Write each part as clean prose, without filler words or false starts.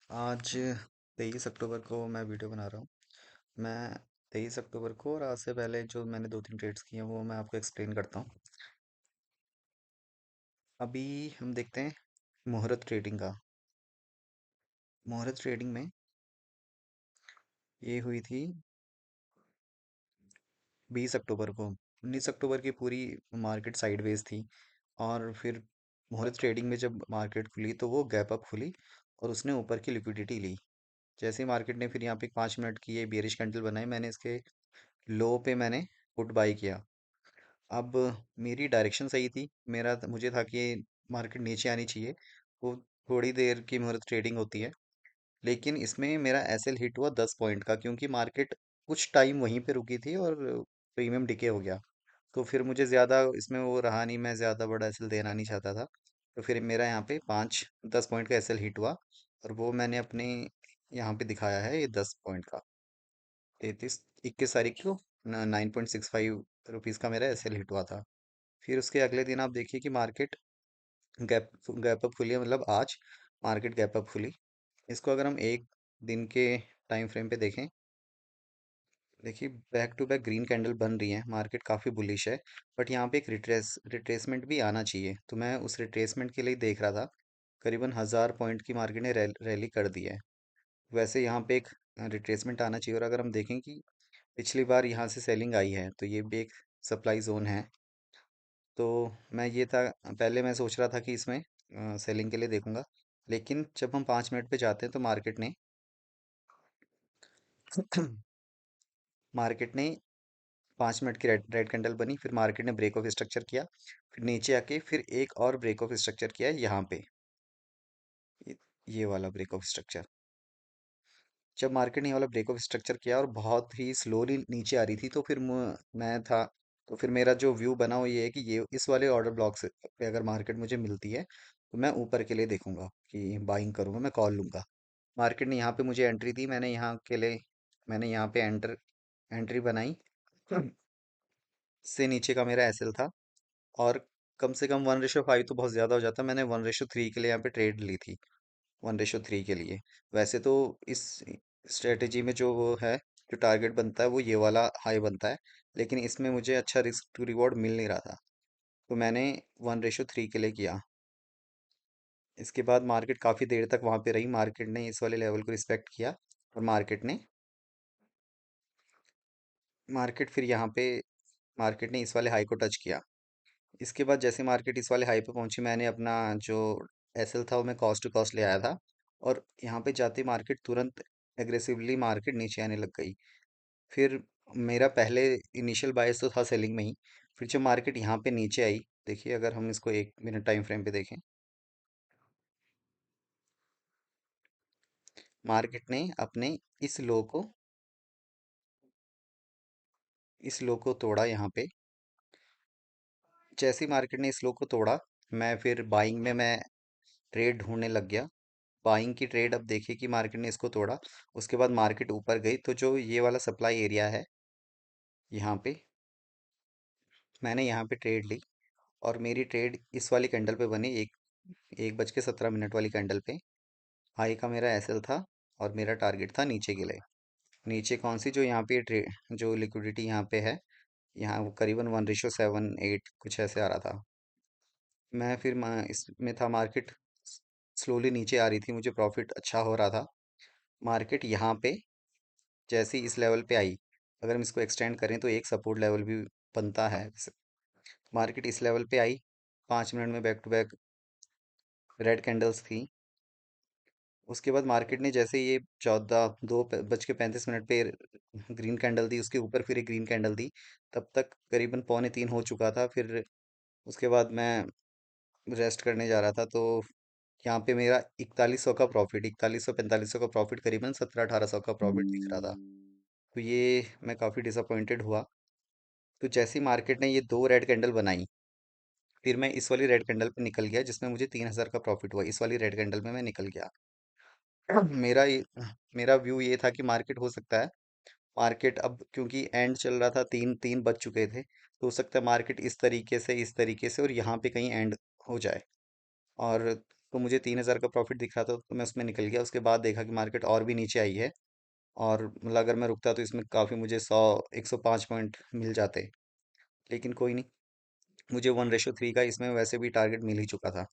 आज 23 अक्टूबर को मैं वीडियो बना रहा हूँ। मैं 23 अक्टूबर को, और आज से पहले जो मैंने दो तीन ट्रेड्स किए हैं वो मैं आपको एक्सप्लेन करता हूँ। अभी हम देखते हैं मुहूर्त ट्रेडिंग का। मुहूर्त ट्रेडिंग में ये हुई थी 20 अक्टूबर को। 19 अक्टूबर की पूरी मार्केट साइडवेज थी, और फिर मुहूर्त ट्रेडिंग में जब मार्केट खुली तो वो गैप अप खुली और उसने ऊपर की लिक्विडिटी ली। जैसे ही मार्केट ने फिर यहाँ पे 5 मिनट की ये बेरिश कैंडल बनाई, मैंने इसके लो पे मैंने पुट बाई किया। अब मेरी डायरेक्शन सही थी। मुझे था कि मार्केट नीचे आनी चाहिए। वो थोड़ी देर की मुहूर्त ट्रेडिंग होती है, लेकिन इसमें मेरा एसएल हिट हुआ 10 पॉइंट का, क्योंकि मार्केट कुछ टाइम वहीं पे रुकी थी और प्रीमियम डिके हो गया। तो फिर मुझे ज़्यादा इसमें वो रहा नहीं, मैं ज़्यादा बड़ा एसएल देना नहीं चाहता था। तो फिर मेरा यहाँ पे 5-10 पॉइंट का एसएल हिट हुआ, और वो मैंने अपने यहाँ पे दिखाया है, ये 10 पॉइंट का। 21 तारीख को 9.65 रुपीज़ का मेरा एसएल हिट हुआ था। फिर उसके अगले दिन आप देखिए कि मार्केट गैप गैप अप खुली है, मतलब आज मार्केट गैप अप खुली। इसको अगर हम एक दिन के टाइम फ्रेम पे देखें, देखिए back to back green candle बन रही है, मार्केट काफ़ी बुलिश है। बट यहाँ पे एक रिट्रेसमेंट भी आना चाहिए, तो मैं उस रिट्रेसमेंट के लिए देख रहा था। करीबन 1000 पॉइंट की मार्केट ने रैली कर दी है। वैसे यहाँ पे एक रिट्रेसमेंट आना चाहिए, और अगर हम देखें कि पिछली बार यहाँ से सेलिंग आई है तो ये भी एक सप्लाई जोन है। तो मैं ये था, पहले मैं सोच रहा था कि इसमें सेलिंग के लिए देखूंगा, लेकिन जब हम 5 मिनट पे जाते हैं तो मार्केट ने 5 मिनट की रेड रेड कैंडल बनी, फिर मार्केट ने ब्रेक ऑफ स्ट्रक्चर किया, फिर नीचे आके फिर एक और ब्रेक ऑफ स्ट्रक्चर किया यहाँ पे। ये, ये वाला ब्रेक ऑफ स्ट्रक्चर, जब मार्केट ने ये वाला ब्रेक ऑफ स्ट्रक्चर किया और बहुत ही स्लोली नीचे आ रही थी, तो फिर मैं था, तो फिर मेरा जो व्यू बना वो ये है कि ये इस वाले ऑर्डर ब्लॉक से पे अगर मार्केट मुझे मिलती है तो मैं ऊपर के लिए देखूंगा कि बाइंग करूंगा, मैं कॉल लूंगा। मार्केट ने यहाँ पे मुझे एंट्री दी, मैंने यहाँ पे एंट्री बनाई। से नीचे का मेरा एसएल था, और कम से कम 1:5 तो बहुत ज़्यादा हो जाता, मैंने 1:3 के लिए यहाँ पे ट्रेड ली थी। 1:3 के लिए। वैसे तो इस स्ट्रेटेजी में जो वो है, जो टारगेट बनता है वो ये वाला हाई बनता है, लेकिन इसमें मुझे अच्छा रिस्क टू रिवॉर्ड मिल नहीं रहा था, तो मैंने 1:3 के लिए किया। इसके बाद मार्केट काफ़ी देर तक वहाँ पे रही, मार्केट ने इस वाले लेवल को रिस्पेक्ट किया, और मार्केट फिर यहाँ पे मार्केट ने इस वाले हाई को टच किया। इसके बाद जैसे मार्केट इस वाले हाई पे पहुंची, मैंने अपना जो एसएल था वो मैं कॉस्ट टू कॉस्ट ले आया था, और यहाँ पे जाते मार्केट तुरंत एग्रेसिवली मार्केट नीचे आने लग गई। फिर मेरा पहले इनिशियल बायस तो था सेलिंग में ही। फिर जब मार्केट यहाँ पे नीचे आई, देखिए अगर हम इसको 1 मिनट टाइम फ्रेम पे देखें, मार्केट ने अपने इस लो को इस लो को तोड़ा यहाँ पे। जैसे ही मार्केट ने इस लो को तोड़ा, मैं फिर बाइंग में मैं ट्रेड ढूंढने लग गया। बाइंग की ट्रेड, अब देखिए कि मार्केट ने इसको तोड़ा, उसके बाद मार्केट ऊपर गई, तो जो ये वाला सप्लाई एरिया है यहाँ पे, मैंने यहाँ पे ट्रेड ली, और मेरी ट्रेड इस वाली कैंडल पे बनी, 1:17 वाली कैंडल पे। हाई का मेरा एसएल था, और मेरा टारगेट था नीचे के लिए। नीचे कौन सी, जो यहाँ पे ट्रेड जो लिक्विडिटी यहाँ पे है, यहाँ वो करीबन 1:7-8 कुछ ऐसे आ रहा था। मैं इसमें था, मार्केट स्लोली नीचे आ रही थी, मुझे प्रॉफिट अच्छा हो रहा था। मार्केट यहाँ पे जैसे ही इस लेवल पे आई, अगर हम इसको एक्सटेंड करें तो एक सपोर्ट लेवल भी बनता है। मार्केट इस लेवल पे आई, 5 मिनट में back to back red candles थी। उसके बाद मार्केट ने जैसे ये 2:35 पे ग्रीन कैंडल दी, उसके ऊपर फिर एक ग्रीन कैंडल दी। तब तक करीबन 2:45 हो चुका था। फिर उसके बाद मैं रेस्ट करने जा रहा था, तो यहाँ पे मेरा 4100 का प्रॉफिट, 4100-4500 का प्रॉफिट, करीबन 1700-1800 का प्रॉफिट दिख रहा था। तो ये मैं काफ़ी डिसअपॉइंटेड हुआ। तो जैसे ही मार्केट ने ये दो रेड कैंडल बनाई, फिर मैं इस वाली रेड कैंडल पे निकल गया, जिसमें मुझे 3000 का प्रॉफिट हुआ। इस वाली रेड कैंडल में मैं निकल गया। मेरा ये मेरा व्यू ये था कि मार्केट हो सकता है, मार्केट अब क्योंकि एंड चल रहा था, तीन तीन बज चुके थे, तो हो सकता है मार्केट इस तरीके से और यहाँ पे कहीं एंड हो जाए। और तो मुझे 3,000 का प्रॉफिट दिख रहा था तो मैं उसमें निकल गया। उसके बाद देखा कि मार्केट और भी नीचे आई है, और मतलब अगर मैं रुकता तो इसमें काफ़ी मुझे 105 पॉइंट मिल जाते। लेकिन कोई नहीं, मुझे 1:3 का इसमें वैसे भी टारगेट मिल ही चुका था।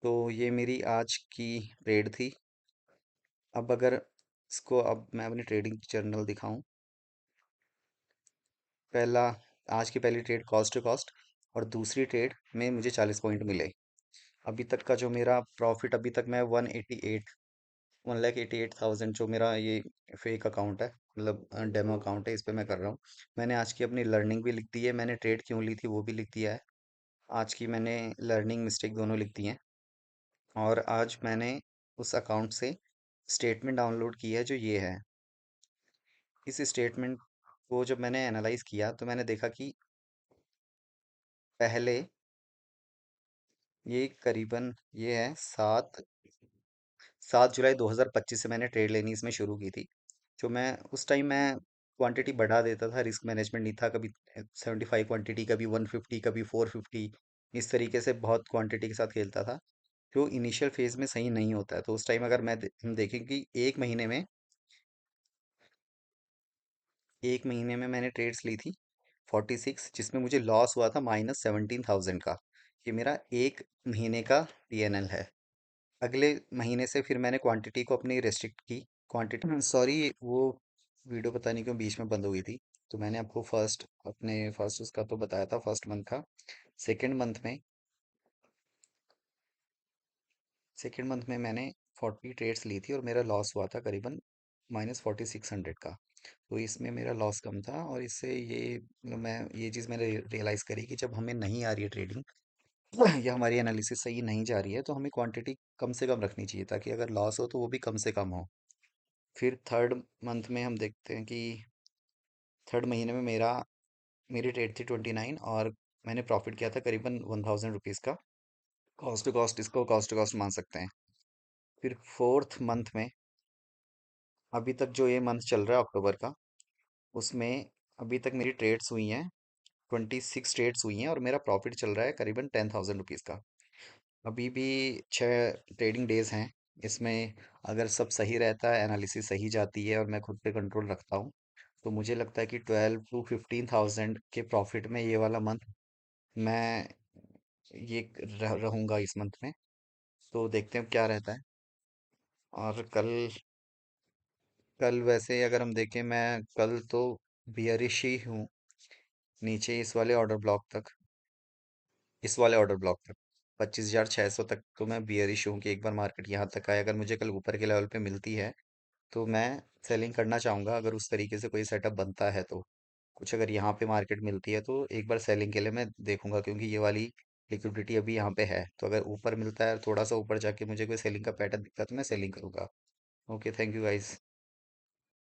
तो ये मेरी आज की ट्रेड थी। अब अगर इसको अब मैं अपनी ट्रेडिंग जर्नल दिखाऊं, पहला आज की पहली ट्रेड कॉस्ट टू कॉस्ट, और दूसरी ट्रेड में मुझे 40 पॉइंट मिले। अभी तक का जो मेरा प्रॉफिट, अभी तक मैं 1,88,000 जो मेरा ये फेक अकाउंट है, मतलब डेमो अकाउंट है, इस पे मैं कर रहा हूँ। मैंने आज की अपनी लर्निंग भी लिख दी है, मैंने ट्रेड क्यों ली थी वो भी लिख दिया है। आज की मैंने लर्निंग मिस्टेक दोनों लिख दी हैं। और आज मैंने उस अकाउंट से स्टेटमेंट डाउनलोड की है जो ये है। इस स्टेटमेंट को जब मैंने एनालाइज किया तो मैंने देखा कि पहले ये करीबन ये है 7 जुलाई 2025 से मैंने ट्रेड लेनी इसमें शुरू की थी। जो मैं उस टाइम मैं क्वांटिटी बढ़ा देता था, रिस्क मैनेजमेंट नहीं था, कभी 75 क्वांटिटी, कभी 150, कभी 450, इस तरीके से बहुत क्वांटिटी के साथ खेलता था, जो इनिशियल फेज में सही नहीं होता है। तो उस टाइम अगर हम देखें कि एक महीने में मैंने ट्रेड्स ली थी 46, जिसमें मुझे लॉस हुआ था -17,000 का। ये मेरा एक महीने का पीएनएल है। अगले महीने से फिर मैंने क्वांटिटी को अपनी रेस्ट्रिक्ट की। क्वांटिटी, सॉरी, वो वीडियो पता नहीं क्यों बीच में बंद हो गई थी। तो मैंने आपको फर्स्ट उसका तो बताया था, फर्स्ट मंथ का। सेकेंड मंथ में मैंने 40 ट्रेड्स ली थी और मेरा लॉस हुआ था करीबन -4600 का। तो इसमें मेरा लॉस कम था, और इससे ये मतलब मैं ये चीज़ मैंने रियलाइज़ करी कि जब हमें नहीं आ रही है ट्रेडिंग या हमारी एनालिसिस सही नहीं जा रही है, तो हमें क्वांटिटी कम से कम रखनी चाहिए, ताकि अगर लॉस हो तो वो भी कम से कम हो। फिर थर्ड मंथ में हम देखते हैं कि थर्ड महीने में मेरी रेट थी 29, और मैंने प्रॉफिट किया था करीबन 1,000 रुपीज़ का। कॉस्ट टू कॉस्ट, इसको कॉस्ट टू कॉस्ट मान सकते हैं। फिर फोर्थ मंथ में, अभी तक जो ये मंथ चल रहा है अक्टूबर का, उसमें अभी तक मेरी ट्रेड्स हुई हैं, 26 ट्रेड्स हुई हैं, और मेरा प्रॉफिट चल रहा है करीबन 10,000 रुपीज़ का। अभी भी 6 ट्रेडिंग डेज हैं इसमें। अगर सब सही रहता है, एनालिसिस सही जाती है, और मैं खुद पे कंट्रोल रखता हूँ, तो मुझे लगता है कि 12 to 15,000 के प्रॉफिट में ये वाला मंथ मैं रहूंगा इस मंथ में। तो देखते हैं क्या रहता है। और कल कल वैसे अगर हम देखें, मैं कल तो बियरिश ही हूँ, नीचे इस वाले ऑर्डर ब्लॉक तक 25,600 तक तो मैं बियरिश हूँ कि एक बार मार्केट यहाँ तक आए। अगर मुझे कल ऊपर के लेवल पे मिलती है तो मैं सेलिंग करना चाहूँगा, अगर उस तरीके से कोई सेटअप बनता है तो। कुछ अगर यहाँ पे मार्केट मिलती है तो एक बार सेलिंग के लिए मैं देखूंगा, क्योंकि ये वाली लिक्विडिटी अभी यहाँ पे है। तो अगर ऊपर मिलता है, थोड़ा सा ऊपर जाके मुझे कोई सेलिंग का पैटर्न दिखता है, तो मैं सेलिंग करूंगा। Okay, thank you guys.